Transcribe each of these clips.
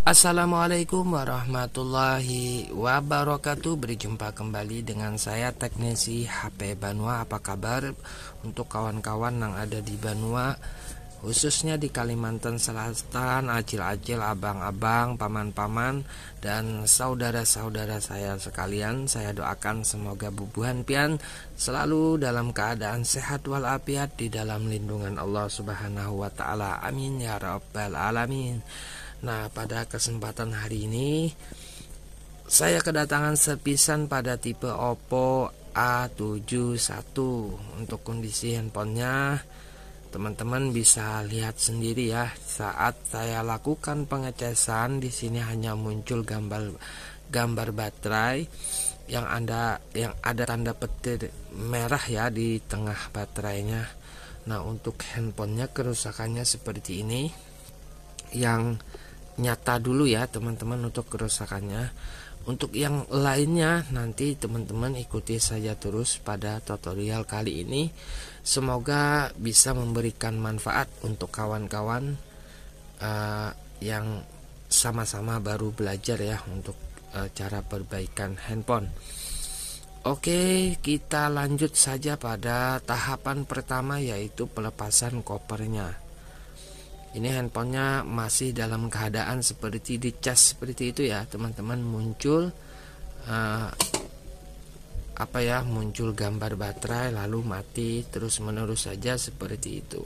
Assalamualaikum warahmatullahi wabarakatuh. Berjumpa kembali dengan saya teknisi HP Banua. Apa kabar untuk kawan-kawan yang ada di Banua, khususnya di Kalimantan Selatan, acil-acil, abang-abang, paman-paman, dan saudara-saudara saya sekalian. Saya doakan semoga bubuhan pian selalu dalam keadaan sehat walafiat di dalam lindungan Allah Subhanahu wa taala. Amin ya rabbal alamin. Nah, pada kesempatan hari ini saya kedatangan serpisan pada tipe Oppo A71. Untuk kondisi handphonenya teman-teman bisa lihat sendiri ya. Saat saya lakukan pengecasan, di sini hanya muncul gambar baterai yang ada tanda petir merah ya di tengah baterainya. Nah, untuk handphonenya kerusakannya seperti ini. Yang nyata dulu ya teman-teman untuk kerusakannya. Untuk yang lainnya nanti teman-teman ikuti saja terus pada tutorial kali ini. Semoga bisa memberikan manfaat untuk kawan-kawan yang sama-sama baru belajar ya untuk cara perbaikan handphone. Oke, kita lanjut saja pada tahapan pertama, yaitu pelepasan kopernya. Ini handphonenya masih dalam keadaan seperti dicas seperti itu ya teman-teman. Muncul muncul gambar baterai lalu mati terus menerus saja seperti itu.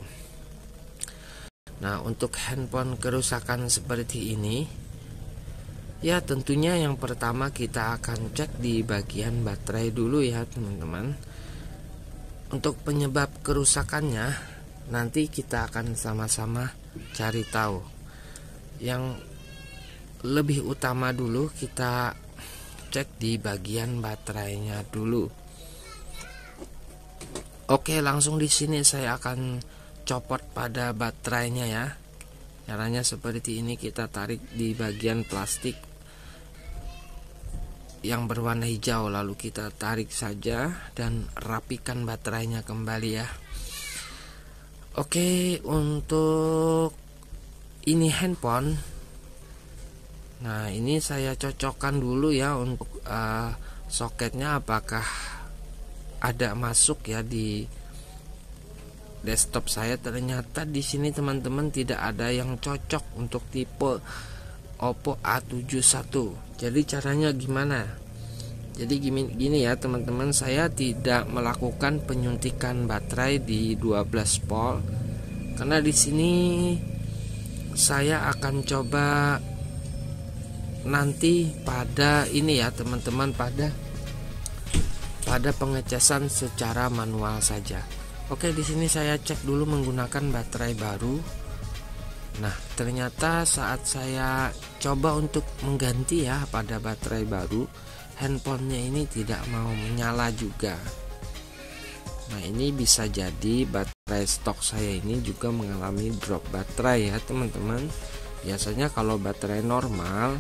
Nah, untuk handphone kerusakan seperti ini ya, tentunya yang pertama kita akan cek di bagian baterai dulu ya teman-teman. Untuk penyebab kerusakannya nanti kita akan sama-sama cari tahu. Yang lebih utama dulu kita cek di bagian baterainya dulu. Oke, langsung di sini saya akan copot pada baterainya ya. Caranya seperti ini, kita tarik di bagian plastik yang berwarna hijau, lalu kita tarik saja dan rapikan baterainya kembali ya. Oke, untuk ini handphone, nah ini saya cocokkan dulu ya untuk soketnya apakah ada masuk ya di desktop saya. Ternyata di sini teman-teman tidak ada yang cocok untuk tipe Oppo A71. Jadi caranya gimana? Jadi gini ya teman-teman, saya tidak melakukan penyuntikan baterai di 12 volt karena di sini saya akan coba nanti pada ini ya teman-teman, pada pengecasan secara manual saja. Oke, di sini saya cek dulu menggunakan baterai baru. Nah, ternyata saat saya coba untuk mengganti ya pada baterai baru, handphonenya ini tidak mau menyala juga. Nah, ini bisa jadi baterai stok saya ini juga mengalami drop baterai ya teman-teman. Biasanya kalau baterai normal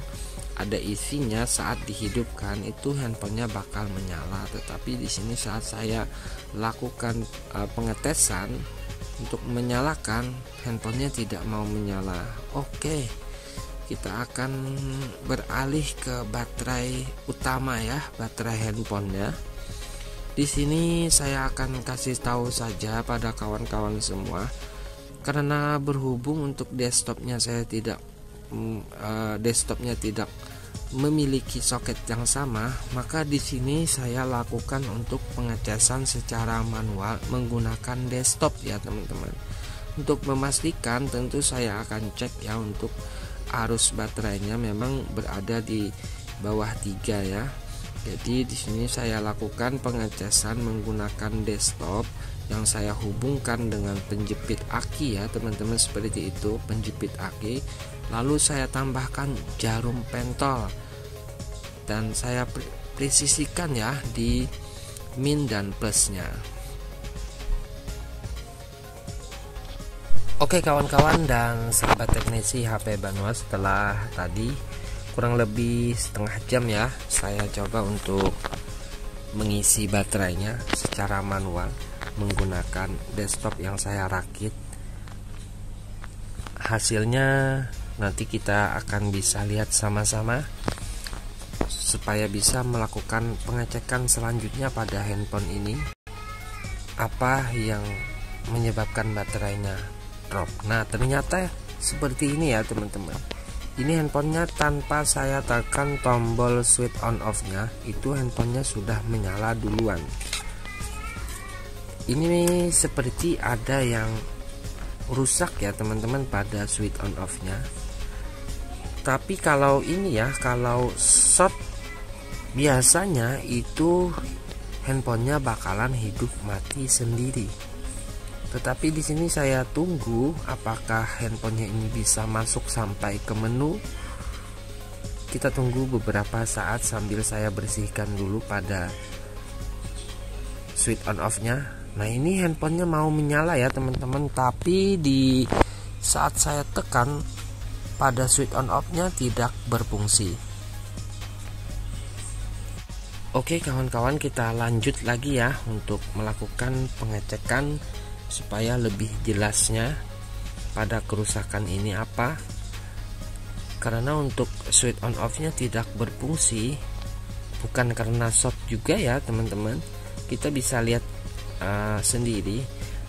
ada isinya, saat dihidupkan itu handphonenya bakal menyala. Tetapi di sini saat saya lakukan pengetesan untuk menyalakan, handphonenya tidak mau menyala. Oke, kita akan beralih ke baterai utama ya, baterai handphonenya. Di sini saya akan kasih tahu saja pada kawan-kawan semua, karena berhubung untuk desktopnya tidak memiliki soket yang sama, maka di sini saya lakukan untuk pengecasan secara manual menggunakan desktop ya teman-teman. Untuk memastikan tentu saya akan cek ya untuk arus baterainya memang berada di bawah 3 ya. Jadi di sini saya lakukan pengecasan menggunakan desktop yang saya hubungkan dengan penjepit aki ya teman-teman, seperti itu, penjepit aki. Lalu saya tambahkan jarum pentol dan saya presisikan ya di min dan plusnya. Oke kawan-kawan dan sahabat teknisi HP Banua, setelah tadi kurang lebih setengah jam ya saya coba untuk mengisi baterainya secara manual menggunakan desktop yang saya rakit. Hasilnya Nanti kita akan bisa lihat sama-sama supaya bisa melakukan pengecekan selanjutnya pada handphone ini, apa yang menyebabkan baterainya drop. Nah, ternyata seperti ini ya teman-teman. Ini handphonenya tanpa saya tekan tombol switch on off-nya, itu handphonenya sudah menyala duluan. Ini seperti ada yang rusak ya teman-teman pada switch on off-nya. Tapi kalau ini ya, kalau short biasanya itu handphonenya bakalan hidup mati sendiri. Tetapi di sini saya tunggu apakah handphonenya ini bisa masuk sampai ke menu. Kita tunggu beberapa saat sambil saya bersihkan dulu pada switch on off-nya. Nah, ini handphonenya mau menyala ya teman-teman, tapi di saat saya tekan pada switch on off-nya tidak berfungsi. Oke kawan-kawan, kita lanjut lagi ya untuk melakukan pengecekan supaya lebih jelasnya pada kerusakan ini apa. Karena untuk switch on off-nya tidak berfungsi, bukan karena short juga ya teman-teman. Kita bisa lihat sendiri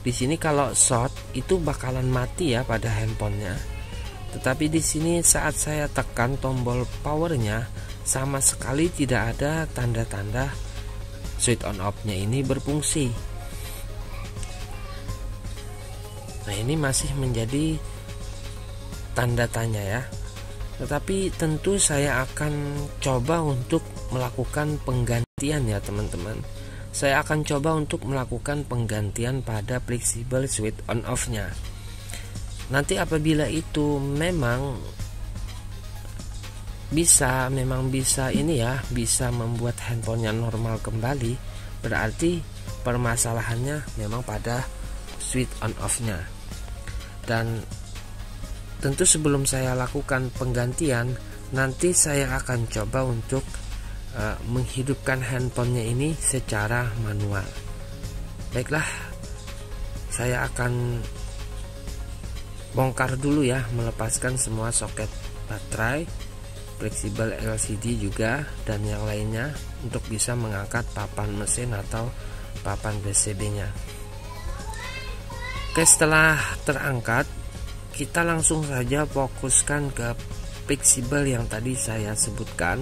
di sini kalau short itu bakalan mati ya pada handphonenya. Tetapi di sini saat saya tekan tombol powernya, sama sekali tidak ada tanda-tanda switch on off-nya ini berfungsi. Nah, ini masih menjadi tanda tanya ya. Tetapi tentu saya akan coba untuk melakukan penggantian ya teman-teman. Saya akan coba untuk melakukan penggantian pada flexible switch on off-nya. Nanti apabila itu memang bisa ini ya, bisa membuat handphonenya normal kembali, berarti permasalahannya memang pada switch on off-nya. Dan tentu sebelum saya lakukan penggantian, nanti saya akan coba untuk menghidupkan handphonenya ini secara manual. Baiklah, saya akan bongkar dulu ya, melepaskan semua soket baterai, fleksibel LCD juga, dan yang lainnya untuk bisa mengangkat papan mesin atau papan PCB-nya. Oke, setelah terangkat, kita langsung saja fokuskan ke fleksibel yang tadi saya sebutkan.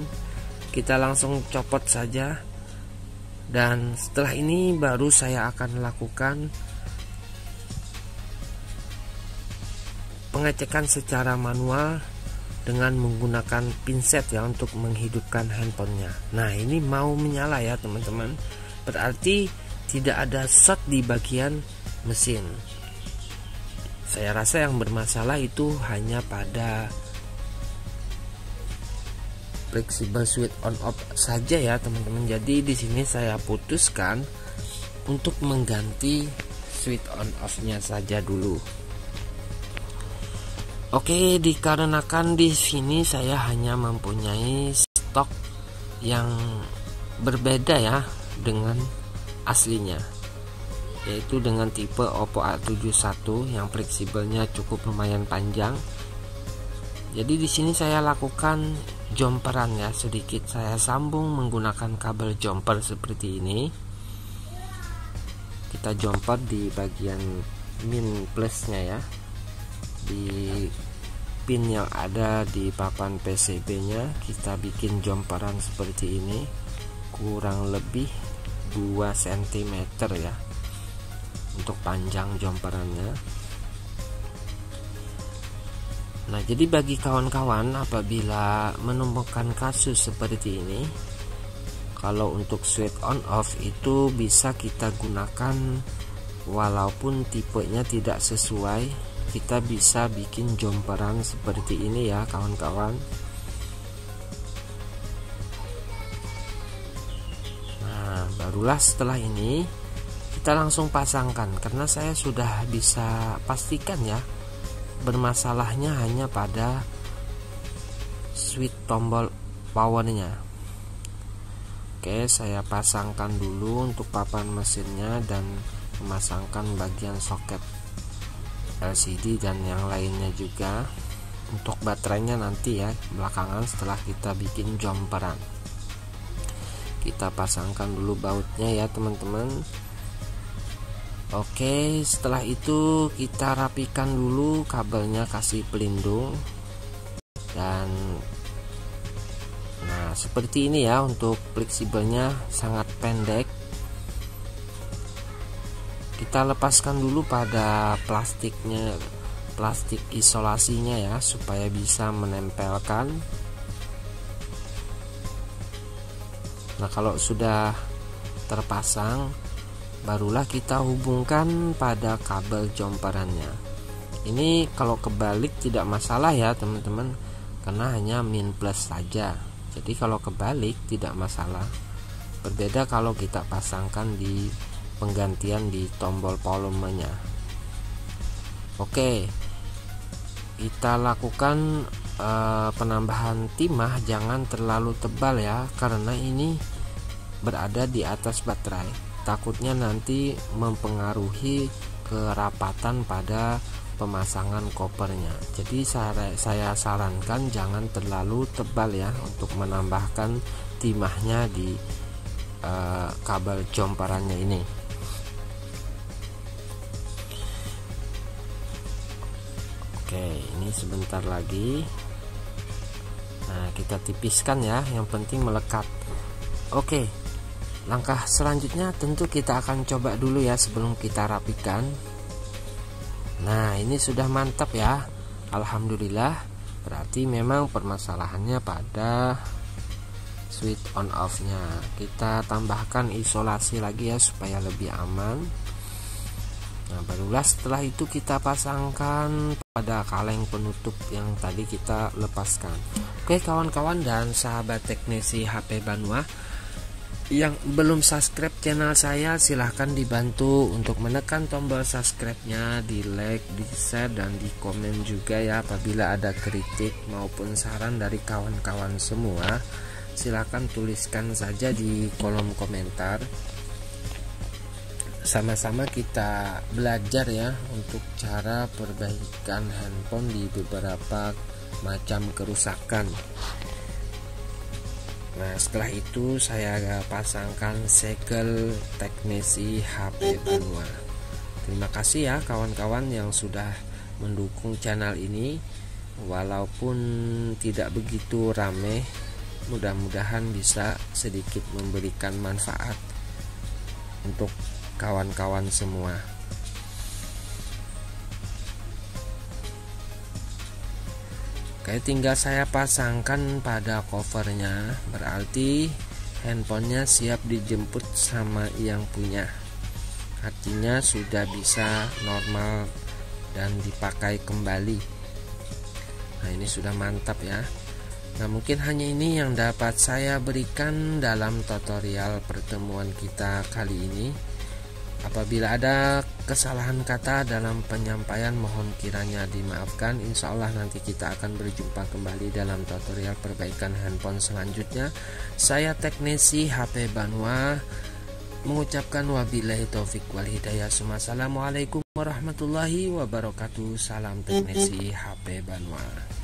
Kita langsung copot saja, dan setelah ini baru saya akan lakukan pengecekan secara manual dengan menggunakan pinset ya untuk menghidupkan handphonenya. Nah, ini mau menyala ya teman-teman, berarti tidak ada short di bagian mesin. Saya rasa yang bermasalah itu hanya pada flexible switch on off saja ya teman-teman. Jadi di sini saya putuskan untuk mengganti switch on off-nya saja dulu. Oke, dikarenakan di sini saya hanya mempunyai stok yang berbeda ya dengan aslinya, yaitu dengan tipe Oppo A71 yang fleksibelnya cukup lumayan panjang. Jadi di sini saya lakukan jumperan ya, sedikit saya sambung menggunakan kabel jumper seperti ini. Kita jumper di bagian min plusnya ya, di pin yang ada di papan PCB-nya. Kita bikin jumperan seperti ini, kurang lebih 2 cm ya untuk panjang jumperannya. Nah, jadi bagi kawan-kawan apabila menemukan kasus seperti ini, kalau untuk switch on off itu bisa kita gunakan walaupun tipenya tidak sesuai, kita bisa bikin jumperan seperti ini ya kawan-kawan. Nah, barulah setelah ini kita langsung pasangkan, karena saya sudah bisa pastikan ya bermasalahnya hanya pada switch tombol powernya. Oke, saya pasangkan dulu untuk papan mesinnya dan memasangkan bagian soket LCD dan yang lainnya juga. untuk baterainya nanti ya belakangan setelah kita bikin jumperan. Kita pasangkan dulu bautnya ya teman-teman. Oke, setelah itu kita rapikan dulu kabelnya, kasih pelindung. Dan nah seperti ini ya, untuk fleksibelnya sangat pendek. Kita lepaskan dulu pada plastiknya, plastik isolasinya ya, supaya bisa menempelkan. Nah kalau sudah terpasang, barulah kita hubungkan pada kabel jumperannya. Ini kalau kebalik tidak masalah ya teman-teman, karena hanya min plus saja. Jadi kalau kebalik tidak masalah. Berbeda kalau kita pasangkan di penggantian di tombol volumenya. Oke, kita lakukan penambahan timah jangan terlalu tebal ya, karena ini berada di atas baterai. Takutnya nanti mempengaruhi kerapatan pada pemasangan kopernya. Jadi saya sarankan jangan terlalu tebal ya untuk menambahkan timahnya di kabel jumperannya ini. Oke, ini sebentar lagi. Nah, kita tipiskan ya, yang penting melekat. Oke, langkah selanjutnya tentu kita akan coba dulu ya sebelum kita rapikan. Nah, ini sudah mantap ya, alhamdulillah. Berarti memang permasalahannya pada switch on off nya. Kita tambahkan isolasi lagi ya supaya lebih aman. Nah, barulah setelah itu kita pasangkan pada kaleng penutup yang tadi kita lepaskan. Oke kawan-kawan dan sahabat teknisi HP Banua yang belum subscribe channel saya, silahkan dibantu untuk menekan tombol subscribe-nya, di like, di share, dan di komen juga ya. Apabila ada kritik maupun saran dari kawan-kawan semua, silahkan tuliskan saja di kolom komentar. Sama-sama kita belajar ya untuk cara perbaikan handphone di beberapa macam kerusakan. Nah setelah itu saya pasangkan segel teknisi HP Banua. Terima kasih ya kawan-kawan yang sudah mendukung channel ini. Walaupun tidak begitu rame, mudah-mudahan bisa sedikit memberikan manfaat untuk kawan-kawan semua. Oke, tinggal saya pasangkan pada covernya, berarti handphonenya siap dijemput sama yang punya. Artinya sudah bisa normal dan dipakai kembali. Nah ini sudah mantap ya. Nah mungkin hanya ini yang dapat saya berikan dalam tutorial pertemuan kita kali ini. Apabila ada kesalahan kata dalam penyampaian, mohon kiranya dimaafkan. Insya Allah nanti kita akan berjumpa kembali dalam tutorial perbaikan handphone selanjutnya. Saya teknisi HP Banua mengucapkan wabillahi taufik wal hidayah. Assalamualaikum warahmatullahi wabarakatuh. Salam teknisi HP Banua.